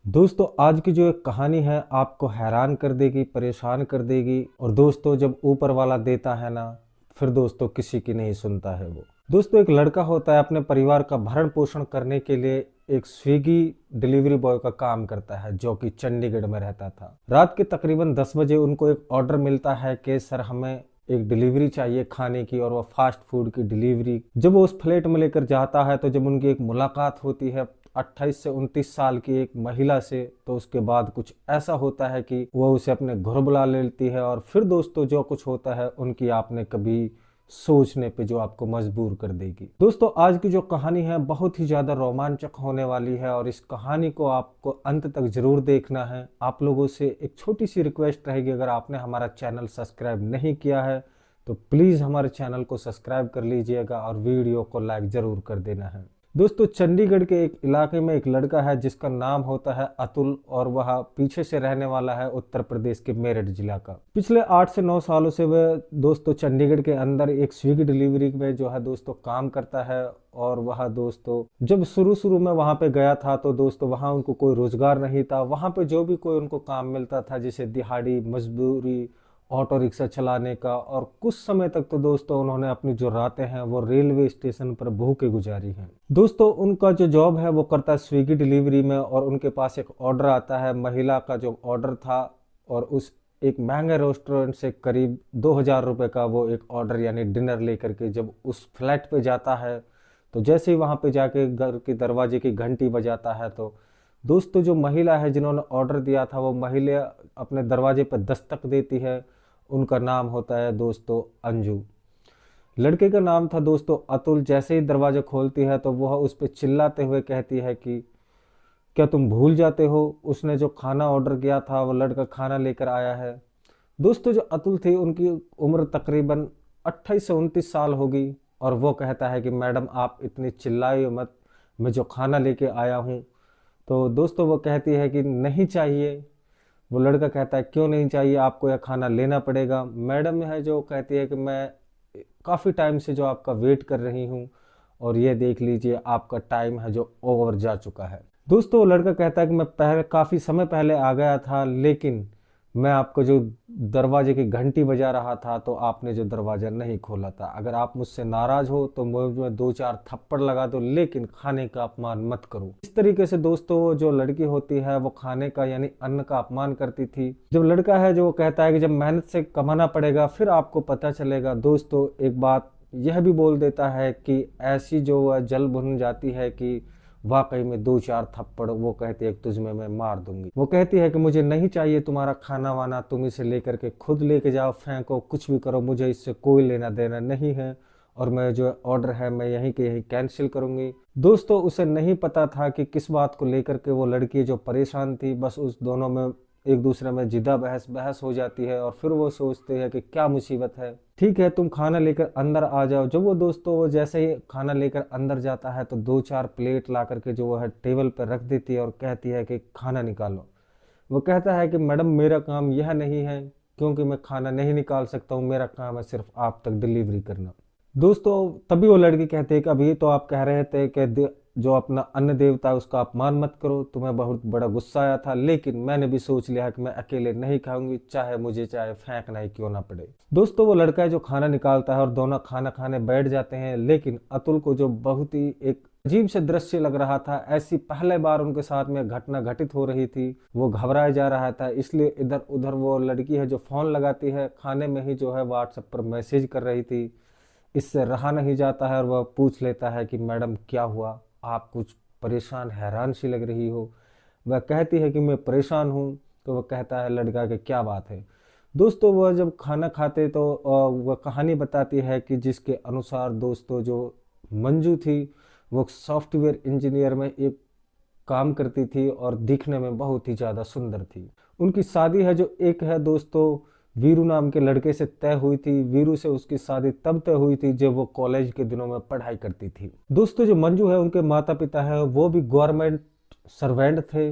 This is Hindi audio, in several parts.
दोस्तों आज की जो एक कहानी है आपको हैरान कर देगी, परेशान कर देगी। और दोस्तों जब ऊपर वाला देता है ना, फिर दोस्तों किसी की नहीं सुनता है वो। दोस्तों एक लड़का होता है, अपने परिवार का भरण पोषण करने के लिए एक स्विगी डिलीवरी बॉय का काम करता है, जो कि चंडीगढ़ में रहता था। रात के तकरीबन 10 बजे उनको एक ऑर्डर मिलता है कि सर हमें एक डिलीवरी चाहिए खाने की, और वो फास्ट फूड की डिलीवरी। जब वो उस फ्लैट में लेकर जाता है तो जब उनकी एक मुलाकात होती है 28 से 29 साल की एक महिला से, तो उसके बाद कुछ ऐसा होता है कि वह उसे अपने घर बुला लेती है। और फिर दोस्तों जो कुछ होता है उनकी आपने कभी सोचने पे जो आपको मजबूर कर देगी। दोस्तों आज की जो कहानी है बहुत ही ज्यादा रोमांचक होने वाली है, और इस कहानी को आपको अंत तक जरूर देखना है। आप लोगों से एक छोटी सी रिक्वेस्ट रहेगी, अगर आपने हमारा चैनल सब्सक्राइब नहीं किया है तो प्लीज हमारे चैनल को सब्सक्राइब कर लीजिएगा और वीडियो को लाइक जरूर कर देना है। दोस्तों चंडीगढ़ के एक इलाके में एक लड़का है जिसका नाम होता है अतुल, और वह पीछे से रहने वाला है उत्तर प्रदेश के मेरठ जिला का। पिछले 8 से 9 सालों से वह दोस्तों चंडीगढ़ के अंदर एक स्विगी डिलीवरी में जो है दोस्तों काम करता है। और वह दोस्तों जब शुरू शुरू में वहां पे गया था तो दोस्तों वहां उनको कोई रोजगार नहीं था। वहां पे जो भी कोई उनको काम मिलता था, जैसे दिहाड़ी मजदूरी, ऑटो रिक्शा चलाने का। और कुछ समय तक तो दोस्तों उन्होंने अपनी जो रातें हैं वो रेलवे स्टेशन पर भूखे गुजारी हैं। दोस्तों उनका जो जॉब है वो करता है स्विगी डिलीवरी में, और उनके पास एक ऑर्डर आता है महिला का जो ऑर्डर था। और उस एक महंगे रेस्टोरेंट से करीब 2000 रुपये का वो एक ऑर्डर यानी डिनर लेकर के जब उस फ्लैट पे जाता है, तो जैसे ही वहां पे जाके घर के दरवाजे की घंटी बजाता है, तो दोस्तों जो महिला है जिन्होंने ऑर्डर दिया था वो महिला अपने दरवाजे पर दस्तक देती है। उनका नाम होता है दोस्तों अंजू। लड़के का नाम था दोस्तों अतुल। जैसे ही दरवाजा खोलती है तो वह उस पर चिल्लाते हुए कहती है कि क्या तुम भूल जाते हो, उसने जो खाना ऑर्डर किया था वो लड़का खाना लेकर आया है। दोस्तों जो अतुल थे उनकी उम्र तकरीबन 28 से 29 साल होगी। और वो कहता है कि मैडम आप इतनी चिल्लाइए मत, मैं जो खाना लेके आया हूँ। तो दोस्तों वो कहती है कि नहीं चाहिए। वो लड़का कहता है क्यों नहीं चाहिए, आपको यह खाना लेना पड़ेगा। मैडम है जो कहती है कि मैं काफ़ी टाइम से जो आपका वेट कर रही हूँ, और ये देख लीजिए आपका टाइम है जो ओवर जा चुका है। दोस्तों वो लड़का कहता है कि मैं पहले काफ़ी समय पहले आ गया था, लेकिन मैं आपको जो दरवाजे की घंटी बजा रहा था तो आपने जो दरवाज़ा नहीं खोला था। अगर आप मुझसे नाराज़ हो तो मुझे 2-4 थप्पड़ लगा दो, लेकिन खाने का अपमान मत करो। इस तरीके से दोस्तों वो जो लड़की होती है वो खाने का यानी अन्न का अपमान करती थी। जब लड़का है जो वो कहता है कि जब मेहनत से कमाना पड़ेगा फिर आपको पता चलेगा। दोस्तों एक बात यह भी बोल देता है कि ऐसी जो वह जल भुन जाती है कि वाकई में 2-4 थप्पड़ वो कहती है तुझ में मैं मार दूंगी। वो कहती है कि मुझे नहीं चाहिए तुम्हारा खाना वाना, तुम इसे लेकर के खुद लेके जाओ, फेंको, कुछ भी करो, मुझे इससे कोई लेना देना नहीं है। और मैं जो ऑर्डर है मैं यहीं के यहीं कैंसिल करूंगी। दोस्तों उसे नहीं पता था कि किस बात को लेकर के वो लड़की जो परेशान थी, बस उस दोनों में एक दूसरे में जिदा बहस बहस हो जाती है। और फिर वो सोचते हैं कि क्या मुसीबत है, ठीक है तुम खाना लेकर अंदर आ जाओ। जब वो दोस्तों वो जैसे ही खाना लेकर अंदर जाता है तो 2-4 प्लेट ला करके जो वो है टेबल पर रख देती है और कहती है कि खाना निकालो। वो कहता है कि मैडम मेरा काम यह नहीं है, क्योंकि मैं खाना नहीं निकाल सकता हूँ, मेरा काम है सिर्फ आप तक डिलीवरी करना। दोस्तों तभी वो लड़की कहती है कि अभी तो आप कह रहे थे कि जो अपना अन्न देवता है उसका अपमान मत करो, तुम्हें बहुत बड़ा गुस्सा आया था, लेकिन मैंने भी सोच लिया कि मैं अकेले नहीं खाऊंगी, चाहे मुझे चाहे फेंकना ही क्यों ना पड़े। दोस्तों वो लड़का है जो खाना निकालता है और दोनों खाना खाने बैठ जाते हैं, लेकिन अतुल को जो बहुत ही एक अजीब से दृश्य लग रहा था, ऐसी पहले बार उनके साथ में घटना घटित हो रही थी, वो घबराया जा रहा था। इसलिए इधर उधर वो लड़की है जो फोन लगाती है, खाने में ही जो है व्हाट्सएप पर मैसेज कर रही थी। इससे रहा नहीं जाता है और वह पूछ लेता है कि मैडम क्या हुआ, आप कुछ परेशान हैरान सी लग रही हो। वह कहती है कि मैं परेशान हूँ। तो वह कहता है लड़का कि क्या बात है। दोस्तों वह जब खाना खाते तो वह कहानी बताती है कि जिसके अनुसार दोस्तों जो मंजू थी वो सॉफ्टवेयर इंजीनियर में एक काम करती थी और दिखने में बहुत ही ज़्यादा सुंदर थी। उनकी शादी है जो एक है दोस्तों वीरू नाम के लड़के से तय हुई थी। वीरू से उसकी शादी तब तय हुई थी जब वो कॉलेज के दिनों में पढ़ाई करती थी। दोस्तों जो मंजू है उनके माता पिता है वो भी गवर्नमेंट सर्वेंट थे।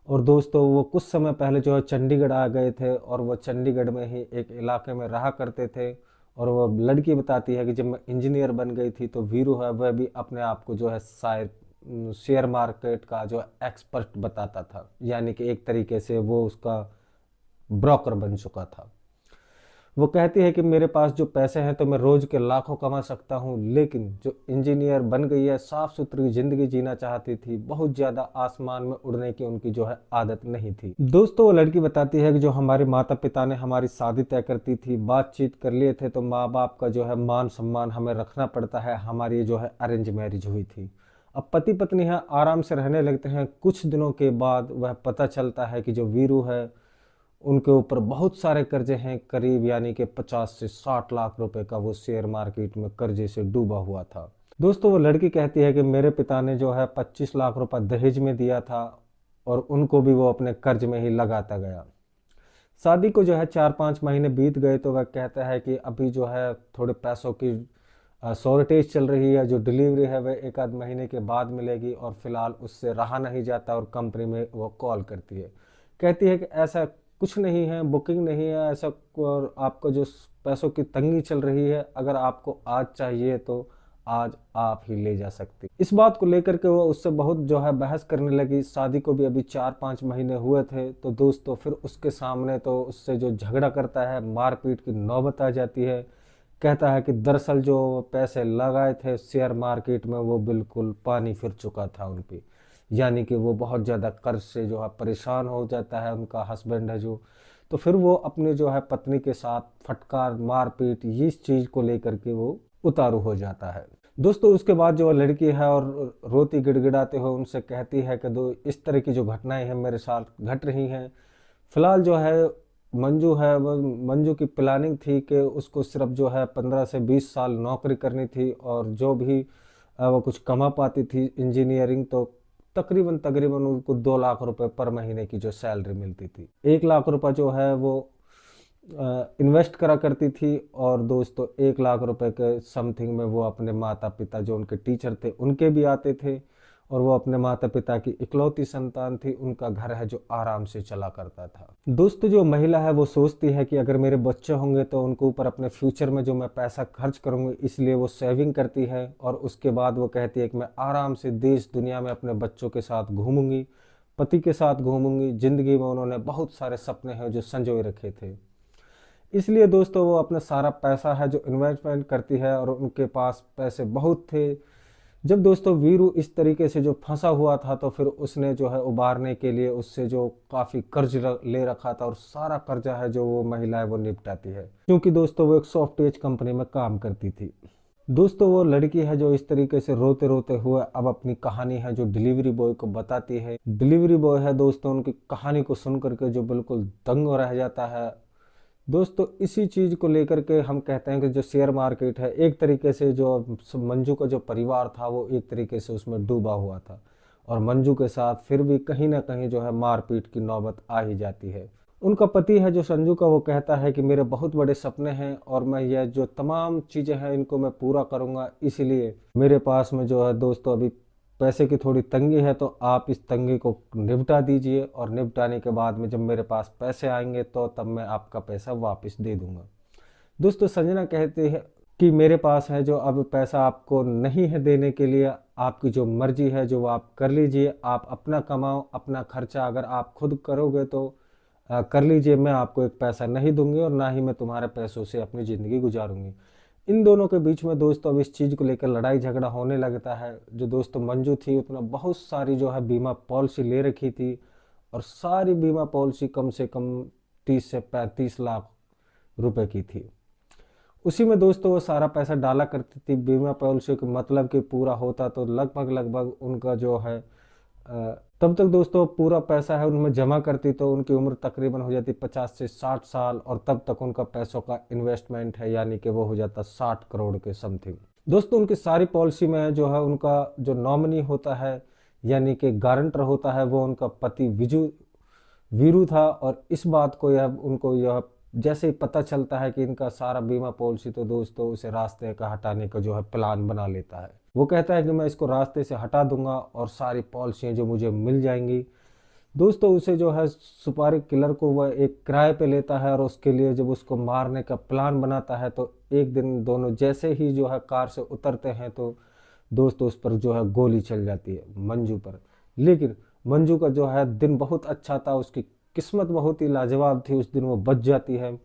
और दोस्तों वो कुछ समय पहले जो है चंडीगढ़ आ गए थे, और वो चंडीगढ़ में ही एक इलाके में रहा करते थे। और वो लड़की बताती है कि जब मैं इंजीनियर बन गई थी तो वीरू है वह भी अपने आप को जो है शायर शेयर मार्केट का जो एक्सपर्ट बताता था, यानी कि एक तरीके से वो उसका ब्रोकर बन चुका था। वो कहती है कि मेरे पास जो पैसे हैं तो मैं रोज के लाखों कमा सकता हूँ, लेकिन जो इंजीनियर बन गई है, साफ सुथरी जिंदगी जीना चाहती थी, बहुत ज्यादा आसमान में उड़ने की उनकी जो है आदत नहीं थी। दोस्तों वो लड़की बताती है कि जो हमारे माता पिता ने हमारी शादी तय करती थी, बातचीत कर लिए थे, तो माँ बाप का जो है मान सम्मान हमें रखना पड़ता है, हमारी जो है अरेंज मैरिज हुई थी। अब पति पत्नी है, आराम से रहने लगते हैं। कुछ दिनों के बाद वह पता चलता है कि जो वीरू है उनके ऊपर बहुत सारे कर्जे हैं, करीब यानी कि 50 से 60 लाख रुपए का वो शेयर मार्केट में कर्जे से डूबा हुआ था। दोस्तों वो लड़की कहती है कि मेरे पिता ने जो है 25 लाख रुपए दहेज में दिया था और उनको भी वो अपने कर्ज में ही लगाता गया। शादी को जो है 4-5 महीने बीत गए तो वह कहता है कि अभी जो है थोड़े पैसों की शॉर्टेज चल रही है, जो डिलीवरी है वह 1 आध महीने के बाद मिलेगी, और फिलहाल उससे रहा नहीं जाता और कंपनी में वो कॉल करती है, कहती है कि ऐसा कुछ नहीं है, बुकिंग नहीं है ऐसा, और आपको जो पैसों की तंगी चल रही है, अगर आपको आज चाहिए तो आज आप ही ले जा सकती। इस बात को लेकर के वो उससे बहुत जो है बहस करने लगी। शादी को भी अभी 4-5 महीने हुए थे, तो दोस्तों फिर उसके सामने तो उससे जो झगड़ा करता है, मारपीट की नौबत आ जाती है। कहता है कि दरअसल जो पैसे लगाए थे शेयर मार्केट में वो बिल्कुल पानी फिर चुका था उन पे, यानी कि वो बहुत ज़्यादा कर्ज से जो है परेशान हो जाता है उनका हस्बैंड है जो। तो फिर वो अपने जो है पत्नी के साथ फटकार मारपीट इस चीज़ को लेकर के वो उतारू हो जाता है। दोस्तों उसके बाद जो लड़की है और रोती गिड़गिड़ाते हुए उनसे कहती है कि दो इस तरह की जो घटनाएं हैं मेरे साथ घट रही हैं। फिलहाल जो है मंजू है, वो मंजू की प्लानिंग थी कि उसको सिर्फ जो है 15 से 20 साल नौकरी करनी थी, और जो भी वो कुछ कमा पाती थी इंजीनियरिंग, तो तकरीबन तकरीबन उनको 2 लाख रुपए पर महीने की जो सैलरी मिलती थी। 1 लाख रुपए जो है वो इन्वेस्ट करा करती थी, और दोस्तों 1 लाख रुपए के समथिंग में वो अपने माता पिता जो उनके टीचर थे उनके भी आते थे, और वो अपने माता पिता की इकलौती संतान थी, उनका घर है जो आराम से चला करता था। दोस्तों जो महिला है वो सोचती है कि अगर मेरे बच्चे होंगे तो उनके ऊपर अपने फ्यूचर में जो मैं पैसा खर्च करूंगी, इसलिए वो सेविंग करती है, और उसके बाद वो कहती है कि मैं आराम से देश दुनिया में अपने बच्चों के साथ घूमूंगी, पति के साथ घूमूंगी। जिंदगी में उन्होंने बहुत सारे सपने हैं जो संजोए रखे थे, इसलिए दोस्तों वो अपना सारा पैसा है जो इन्वेस्टमेंट करती है, और उनके पास पैसे बहुत थे। जब दोस्तों वीरू इस तरीके से जो फंसा हुआ था, तो फिर उसने जो है उबारने के लिए उससे जो काफ़ी कर्ज ले रखा था, और सारा कर्जा है जो वो महिला है वो निपटाती है, क्योंकि दोस्तों वो एक सॉफ्टवेयर कंपनी में काम करती थी। दोस्तों वो लड़की है जो इस तरीके से रोते रोते हुए अब अपनी कहानी है जो डिलीवरी बॉय को बताती है। डिलीवरी बॉय है दोस्तों उनकी कहानी को सुन करके जो बिल्कुल दंग रह जाता है। दोस्तों इसी चीज को लेकर के हम कहते हैं कि जो शेयर मार्केट है, एक तरीके से जो मंजू का जो परिवार था वो एक तरीके से उसमें डूबा हुआ था, और मंजू के साथ फिर भी कहीं ना कहीं जो है मारपीट की नौबत आ ही जाती है। उनका पति है जो संजू का, वो कहता है कि मेरे बहुत बड़े सपने हैं और मैं यह जो तमाम चीज़ें हैं इनको मैं पूरा करूंगा, इसीलिए मेरे पास में जो है दोस्तों अभी पैसे की थोड़ी तंगी है, तो आप इस तंगी को निपटा दीजिए, और निपटाने के बाद में जब मेरे पास पैसे आएंगे तो तब मैं आपका पैसा वापस दे दूंगा। दोस्तों संजना कहती है कि मेरे पास है जो अब पैसा आपको नहीं है देने के लिए, आपकी जो मर्जी है जो आप कर लीजिए, आप अपना कमाओ, अपना खर्चा अगर आप खुद करोगे तो कर लीजिए, मैं आपको एक पैसा नहीं दूंगी और ना ही मैं तुम्हारे पैसों से अपनी ज़िंदगी गुजारूंगी। इन दोनों के बीच में दोस्तों अब इस चीज़ को लेकर लड़ाई झगड़ा होने लगता है। जो दोस्तों मंजू थी उतना बहुत सारी जो है बीमा पॉलिसी ले रखी थी, और सारी बीमा पॉलिसी कम से कम 30 से 35 लाख रुपए की थी। उसी में दोस्तों वो सारा पैसा डाला करती थी बीमा पॉलिसी के, मतलब कि पूरा होता तो लगभग लगभग उनका जो है तब तक दोस्तों पूरा पैसा है उनमें जमा करती तो उनकी उम्र तकरीबन हो जाती 50 से 60 साल, और तब तक उनका पैसों का इन्वेस्टमेंट है यानी कि वो हो जाता 60 करोड़ के समथिंग। दोस्तों उनकी सारी पॉलिसी में जो है उनका जो नॉमिनी होता है यानी कि गारंटर होता है वो उनका पति वीरू था, और इस बात को यह उनको यह जैसे ही पता चलता है कि इनका सारा बीमा पॉलिसी, तो दोस्तों उसे रास्ते का हटाने का जो है प्लान बना लेता है। वो कहता है कि मैं इसको रास्ते से हटा दूंगा और सारी पॉलिसियाँ जो मुझे मिल जाएंगी। दोस्तों उसे जो है सुपारी किलर को वह एक किराए पे लेता है, और उसके लिए जब उसको मारने का प्लान बनाता है तो एक दिन दोनों जैसे ही जो है कार से उतरते हैं तो दोस्तों उस पर जो है गोली चल जाती है मंजू पर। लेकिन मंजू का जो है दिन बहुत अच्छा था, उसकी किस्मत बहुत ही लाजवाब थी, उस दिन वो बच जाती है।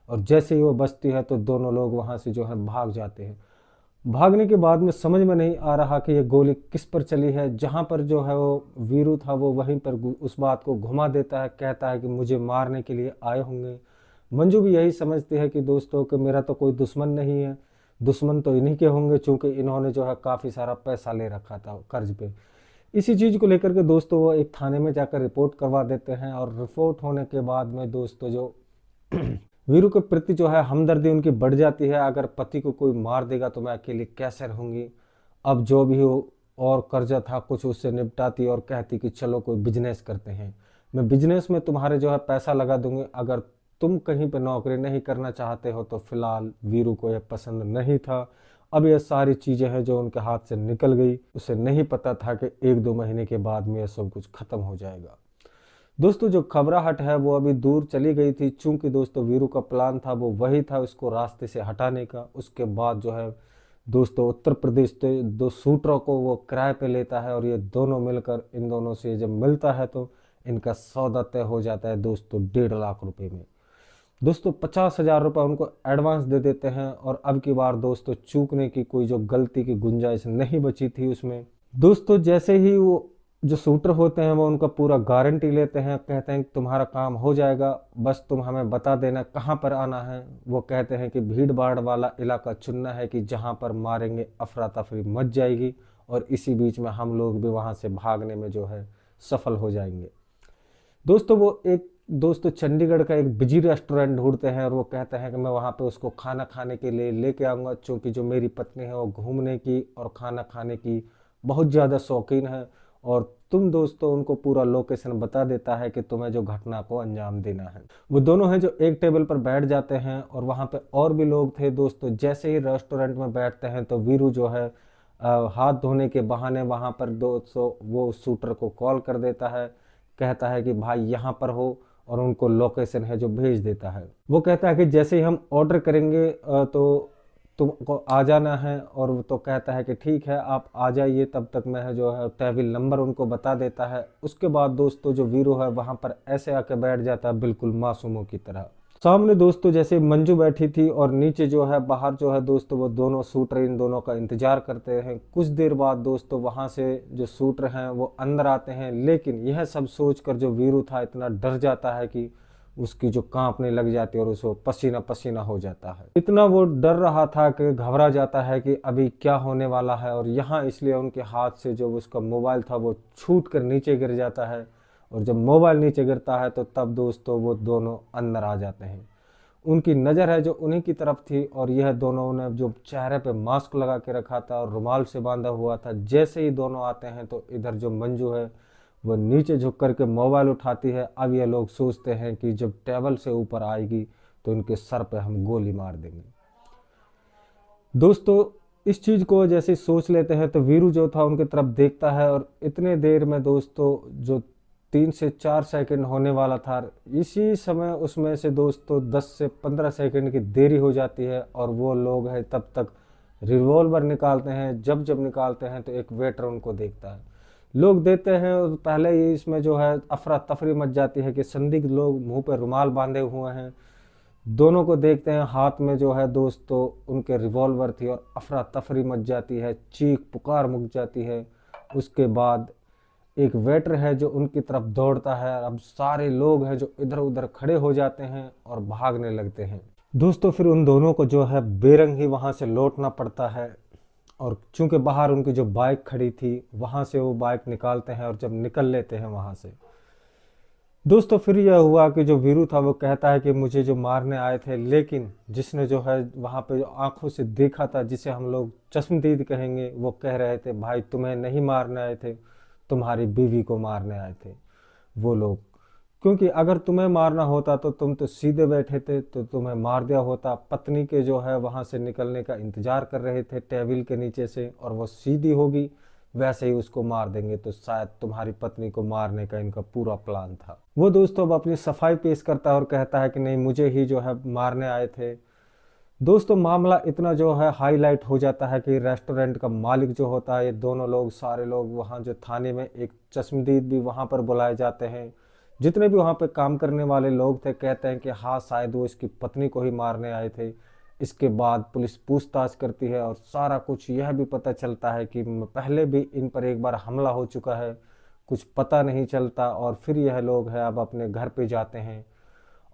और जैसे ही वो बचती है तो दोनों लोग वहाँ से जो है भाग जाते हैं। भागने के बाद में समझ में नहीं आ रहा कि ये गोली किस पर चली है। जहाँ पर जो है वो वीरू था वो वहीं पर उस बात को घुमा देता है, कहता है कि मुझे मारने के लिए आए होंगे। मंजू भी यही समझती है कि दोस्तों कि मेरा तो कोई दुश्मन नहीं है, दुश्मन तो इन्हीं के होंगे, चूंकि इन्होंने जो है काफ़ी सारा पैसा ले रखा था कर्ज पे। इसी चीज़ को लेकर के दोस्तों वो एक थाने में जाकर रिपोर्ट करवा देते हैं। और रिपोर्ट होने के बाद में दोस्तों जो वीरू के प्रति जो है हमदर्दी उनकी बढ़ जाती है। अगर पति को कोई मार देगा तो मैं अकेली कैसे रहूंगी। अब जो भी हो और कर्जा था कुछ उससे निपटाती और कहती कि चलो कोई बिजनेस करते हैं, मैं बिजनेस में तुम्हारे जो है पैसा लगा दूंगी, अगर तुम कहीं पे नौकरी नहीं करना चाहते हो। तो फिलहाल वीरू को यह पसंद नहीं था। अब ये सारी चीज़ें हैं जो उनके हाथ से निकल गई। उसे नहीं पता था कि 1-2 महीने के बाद में यह सब कुछ खत्म हो जाएगा। दोस्तों जो घबराहट है वो अभी दूर चली गई थी, चूंकि दोस्तों वीरू का प्लान था वो वही था, उसको रास्ते से हटाने का। उसके बाद जो है दोस्तों उत्तर प्रदेश से 2 शूटरों को वो किराए पे लेता है और ये दोनों मिलकर इन दोनों से जब मिलता है तो इनका सौदा तय हो जाता है दोस्तों 1.5 लाख रुपए में। दोस्तों 50,000 रुपये उनको एडवांस दे देते हैं और अब की बार दोस्तों चूकने की कोई जो गलती की गुंजाइश नहीं बची थी उसमें। दोस्तों जैसे ही वो जो शूटर होते हैं वो उनका पूरा गारंटी लेते हैं, कहते हैं कि तुम्हारा काम हो जाएगा, बस तुम हमें बता देना कहाँ पर आना है। वो कहते हैं कि भीड़ भाड़ वाला इलाका चुनना है कि जहाँ पर मारेंगे अफरा तफरी मच जाएगी और इसी बीच में हम लोग भी वहाँ से भागने में जो है सफल हो जाएंगे। दोस्तों वो एक दोस्तों चंडीगढ़ का एक बिजी रेस्टोरेंट ढूंढते हैं और वो कहते हैं कि मैं वहाँ पे उसको खाना खाने के लिए लेके आऊँगा, क्योंकि जो मेरी पत्नी है वो घूमने की और खाना खाने की बहुत ज़्यादा शौकीन है। और तुम दोस्तों उनको पूरा लोकेशन बता देता है कि तुम्हें जो घटना को अंजाम देना है। वो दोनों हैं जो एक टेबल पर बैठ जाते हैं और वहाँ पे और भी लोग थे। दोस्तों जैसे ही रेस्टोरेंट में बैठते हैं तो वीरू जो है हाथ धोने के बहाने वहाँ पर दोस्तों वो शूटर को कॉल कर देता है, कहता है कि भाई यहाँ पर हो और उनको लोकेशन है जो भेज देता है। वो कहता है कि जैसे ही हम ऑर्डर करेंगे तो तुमको आ जाना है। और वो तो कहता है कि ठीक है आप आ जाइए, तब तक मैं जो है टेबल नंबर उनको बता देता है। उसके बाद दोस्तों जो वीरू है वहाँ पर ऐसे आके बैठ जाता है बिल्कुल मासूमों की तरह। सामने दोस्तों जैसे मंजू बैठी थी और नीचे जो है बाहर जो है दोस्तों वो दोनों शूटर इन दोनों का इंतजार करते हैं। कुछ देर बाद दोस्तों वहां से जो शूटर हैं वो अंदर आते हैं, लेकिन यह सब सोचकर जो वीरू था इतना डर जाता है कि उसकी जो कांपने लग जाती है और उसको पसीना पसीना हो जाता है। इतना वो डर रहा था कि घबरा जाता है कि अभी क्या होने वाला है। और यहाँ इसलिए उनके हाथ से जो उसका मोबाइल था वो छूट कर नीचे गिर जाता है। और जब मोबाइल नीचे गिरता है तो तब दोस्तों वो दोनों अंदर आ जाते हैं। उनकी नज़र है जो उन्हीं की तरफ थी और यह दोनों ने जो चेहरे पे मास्क लगा के रखा था और रुमाल से बांधा हुआ था। जैसे ही दोनों आते हैं तो इधर जो मंजू है वो नीचे झुक करके मोबाइल उठाती है। अब ये लोग सोचते हैं कि जब टेबल से ऊपर आएगी तो इनके सर पे हम गोली मार देंगे। दोस्तों इस चीज़ को जैसे सोच लेते हैं तो वीरू जो था उनकी तरफ देखता है और इतने देर में दोस्तों जो 3 से 4 सेकंड होने वाला था, इसी समय उसमें से दोस्तों 10 से 15 सेकंड की देरी हो जाती है। और वो लोग हैं तब तक रिवॉल्वर निकालते हैं। जब जब निकालते हैं तो एक वेटर उनको देखता है, लोग देते हैं और पहले ही इसमें जो है अफरा तफरी मच जाती है कि संदिग्ध लोग मुंह पर रुमाल बांधे हुए हैं। दोनों को देखते हैं, हाथ में जो है दोस्तों उनके रिवॉल्वर थी और अफरा तफरी मच जाती है, चीख पुकार मच जाती है। उसके बाद एक वेटर है जो उनकी तरफ दौड़ता है। अब सारे लोग हैं जो इधर उधर खड़े हो जाते हैं और भागने लगते हैं। दोस्तों फिर उन दोनों को जो है बेरंग ही वहाँ से लौटना पड़ता है। और चूंकि बाहर उनकी जो बाइक खड़ी थी वहाँ से वो बाइक निकालते हैं और जब निकल लेते हैं वहाँ से दोस्तों फिर यह हुआ कि जो वीरू था वो कहता है कि मुझे जो मारने आए थे, लेकिन जिसने जो है वहाँ पे जो आंखों से देखा था, जिसे हम लोग चश्मदीद कहेंगे, वो कह रहे थे भाई तुम्हें नहीं मारने आए थे, तुम्हारी बीवी को मारने आए थे वो लोग। क्योंकि अगर तुम्हें मारना होता तो तुम तो सीधे बैठे थे तो तुम्हें मार दिया होता। पत्नी के जो है वहाँ से निकलने का इंतजार कर रहे थे टेबल के नीचे से, और वो सीधी होगी वैसे ही उसको मार देंगे। तो शायद तुम्हारी पत्नी को मारने का इनका पूरा प्लान था। वो दोस्तों अब अपनी सफाई पेश करता है और कहता है कि नहीं मुझे ही जो है मारने आए थे। दोस्तों मामला इतना जो है हाईलाइट हो जाता है कि रेस्टोरेंट का मालिक जो होता है, ये दोनों लोग सारे लोग वहाँ जो थाने में एक चश्मदीद भी वहाँ पर बुलाए जाते हैं। जितने भी वहाँ पे काम करने वाले लोग थे कहते हैं कि हाँ शायद वो इसकी पत्नी को ही मारने आए थे। इसके बाद पुलिस पूछताछ करती है और सारा कुछ यह भी पता चलता है कि पहले भी इन पर एक बार हमला हो चुका है, कुछ पता नहीं चलता। और फिर यह लोग है अब अपने घर पे जाते हैं।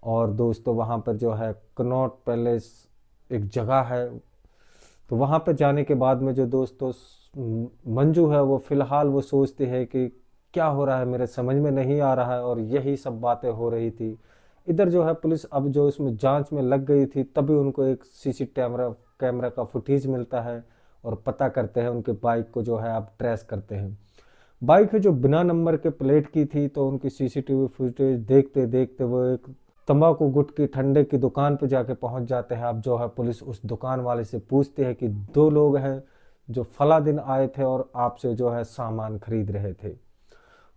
और दोस्तों वहाँ पर जो है कनॉट पैलेस एक जगह है, तो वहाँ पर जाने के बाद में जो दोस्तों मंजू है वो फिलहाल वो सोचती है कि क्या हो रहा है, मेरे समझ में नहीं आ रहा है, और यही सब बातें हो रही थी। इधर जो है पुलिस अब जो इसमें जांच में लग गई थी, तभी उनको एक सीसी कैमरा कैमरा का फुटेज मिलता है और पता करते हैं उनके बाइक को जो है अब ट्रेस करते हैं। बाइक है जो बिना नंबर के प्लेट की थी, तो उनकी सीसीटीवी फुटेज देखते देखते वो एक तंबाकू गुटकी ठंडे की दुकान पे जाके पहुंच जाते हैं। अब जो है पुलिस उस दुकान वाले से पूछती है कि दो लोग हैं जो फला दिन आए थे और आपसे जो है सामान खरीद रहे थे।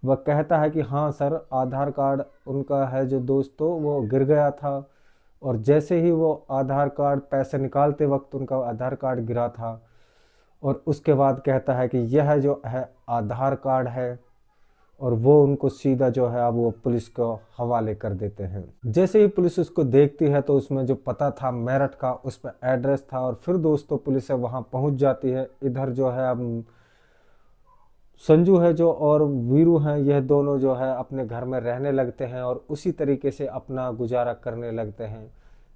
वह कहता है कि हाँ सर, आधार कार्ड उनका है जो दोस्तों वो गिर गया था, और जैसे ही वो आधार कार्ड पैसे निकालते वक्त उनका आधार कार्ड गिरा था। और उसके बाद कहता है कि यह जो है आधार कार्ड है, और वो उनको सीधा जो है अब वो पुलिस को हवाले कर देते हैं। जैसे ही पुलिस उसको देखती है तो उसमें जो पता था मेरठ का, उस पर एड्रेस था, और फिर दोस्तों पुलिस है वहाँ पहुँच जाती है। इधर जो है अब संजू है जो और वीरू हैं, यह दोनों जो है अपने घर में रहने लगते हैं और उसी तरीके से अपना गुजारा करने लगते हैं।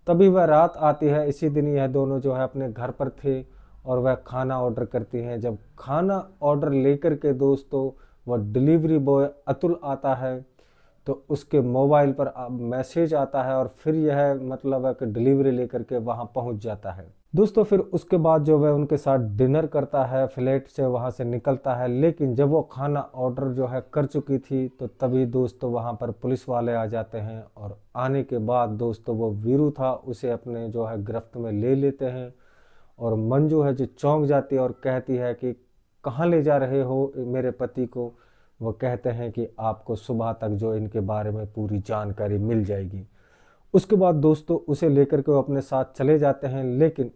तभी वह रात आती है, इसी दिन यह दोनों जो है अपने घर पर थे और वह खाना ऑर्डर करती हैं। जब खाना ऑर्डर लेकर के दोस्तों वह डिलीवरी बॉय अतुल आता है, तो उसके मोबाइल पर मैसेज आता है और फिर यह मतलब है कि डिलीवरी लेकर के वहाँ पहुँच जाता है। दोस्तों फिर उसके बाद जो वह उनके साथ डिनर करता है, फ्लैट से वहाँ से निकलता है। लेकिन जब वो खाना ऑर्डर जो है कर चुकी थी, तो तभी दोस्तों वहाँ पर पुलिस वाले आ जाते हैं, और आने के बाद दोस्तों वो वीरू था उसे अपने जो है गिरफ्त में ले लेते हैं। और मंजू है जो चौंक जाती है और कहती है कि कहाँ ले जा रहे हो मेरे पति को। वो कहते हैं कि आपको सुबह तक जो इनके बारे में पूरी जानकारी मिल जाएगी। उसके बाद दोस्तों उसे लेकर के वो अपने साथ चले जाते हैं। लेकिन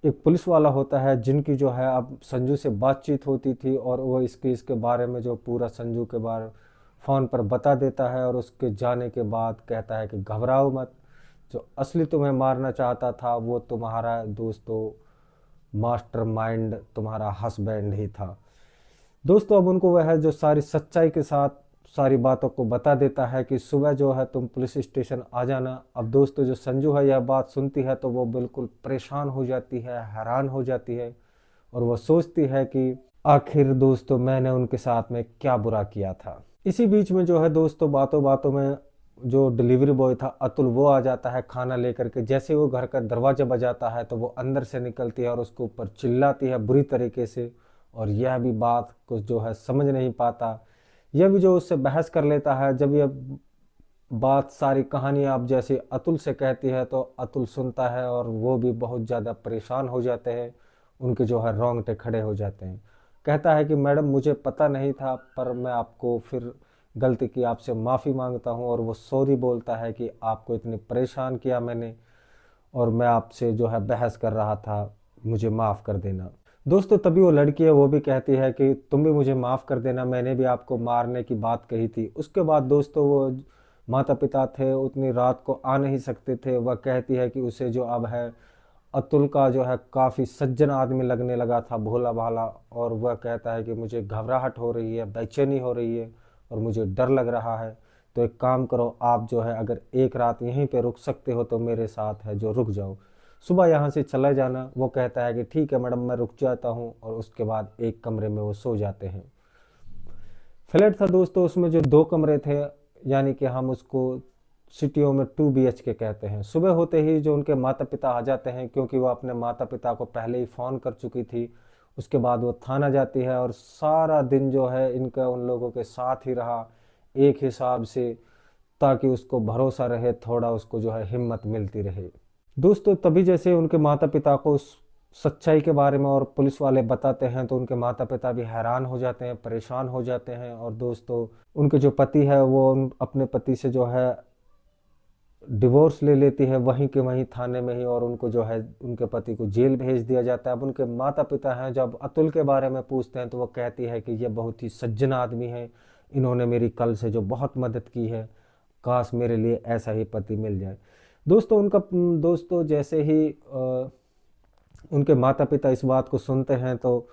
एक पुलिस वाला होता है जिनकी जो है अब संजू से बातचीत होती थी, और वो इसके बारे में जो पूरा संजू के बारे फ़ोन पर बता देता है। और उसके जाने के बाद कहता है कि घबराओ मत, जो असली तुम्हें मारना चाहता था वो तुम्हारा दोस्तों मास्टरमाइंड तुम्हारा हस्बैंड ही था। दोस्तों अब उनको वह है जो सारी सच्चाई के साथ सारी बातों को बता देता है कि सुबह जो है तुम पुलिस स्टेशन आ जाना। अब दोस्तों जो संजू है यह बात सुनती है तो वो बिल्कुल परेशान हो जाती है, हैरान हो जाती है, और वो सोचती है कि आखिर दोस्तों मैंने उनके साथ में क्या बुरा किया था। इसी बीच में जो है दोस्तों बातों बातों में जो डिलीवरी बॉय था अतुल वो आ जाता है खाना लेकर के। जैसे वो घर का दरवाजा बजाता है तो वो अंदर से निकलती है और उसके ऊपर चिल्लाती है बुरी तरीके से, और यह भी बात कुछ जो है समझ नहीं पाता। यह भी जो उससे बहस कर लेता है। जब यह बात सारी कहानी आप जैसे अतुल से कहती है तो अतुल सुनता है और वो भी बहुत ज़्यादा परेशान हो जाते हैं, उनके जो है रोंगटे खड़े हो जाते हैं। कहता है कि मैडम मुझे पता नहीं था, पर मैं आपको फिर गलती की आपसे माफ़ी मांगता हूँ। और वो सॉरी बोलता है कि आपको इतनी परेशान किया मैंने, और मैं आपसे जो है बहस कर रहा था, मुझे माफ़ कर देना। दोस्तों तभी वो लड़की है वो भी कहती है कि तुम भी मुझे माफ़ कर देना, मैंने भी आपको मारने की बात कही थी। उसके बाद दोस्तों वो माता पिता थे उतनी रात को आ नहीं सकते थे। वह कहती है कि उसे जो अब है अतुल का जो है काफ़ी सज्जन आदमी लगने लगा था, भोला भाला। और वह कहता है कि मुझे घबराहट हो रही है, बेचैनी हो रही है, और मुझे डर लग रहा है। तो एक काम करो, आप जो है अगर एक रात यहीं पे रुक सकते हो तो मेरे साथ है जो रुक जाओ, सुबह यहाँ से चला जाना। वो कहता है कि ठीक है मैडम मैं रुक जाता हूँ, और उसके बाद एक कमरे में वो सो जाते हैं। फ्लैट था दोस्तों, उसमें जो दो कमरे थे, यानी कि हम उसको सिटियों में 2 BHK कहते हैं। सुबह होते ही जो उनके माता पिता आ जाते हैं, क्योंकि वो अपने माता पिता को पहले ही फ़ोन कर चुकी थी। उसके बाद वो थाना जाती है और सारा दिन जो है इनका उन लोगों के साथ ही रहा एक हिसाब से, ताकि उसको भरोसा रहे, थोड़ा उसको जो है हिम्मत मिलती रहे। दोस्तों तभी जैसे उनके माता पिता को उस सच्चाई के बारे में और पुलिस वाले बताते हैं, तो उनके माता पिता भी हैरान हो जाते हैं, परेशान हो जाते हैं। और दोस्तों उनके जो पति है वो अपने पति से जो है डिवोर्स ले लेती है वहीं के वहीं थाने में ही, और उनको जो है उनके पति को जेल भेज दिया जाता है। अब उनके माता पिता हैं, जब अतुल के बारे में पूछते हैं तो वो कहती है कि ये बहुत ही सज्जन आदमी है, इन्होंने मेरी कल से जो बहुत मदद की है, काश मेरे लिए ऐसा ही पति मिल जाए। दोस्तों जैसे ही उनके माता पिता इस बात को सुनते हैं तो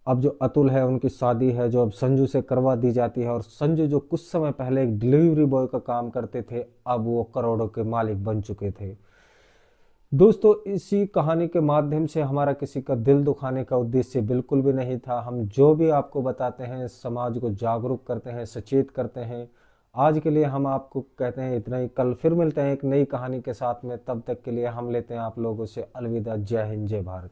अब जो अतुल है उनकी शादी है जो अब संजू से करवा दी जाती है, और संजू जो कुछ समय पहले एक डिलीवरी बॉय का काम करते थे, अब वो करोड़ों के मालिक बन चुके थे। दोस्तों इसी कहानी के माध्यम से हमारा किसी का दिल दुखाने का उद्देश्य बिल्कुल भी नहीं था। हम जो भी आपको बताते हैं समाज को जागरूक करते हैं, सचेत करते हैं। आज के लिए हम आपको कहते हैं इतना ही। कल फिर मिलते हैं एक नई कहानी के साथ में, तब तक के लिए हम लेते हैं आप लोगों से अलविदा। जय हिंद, जय भारत।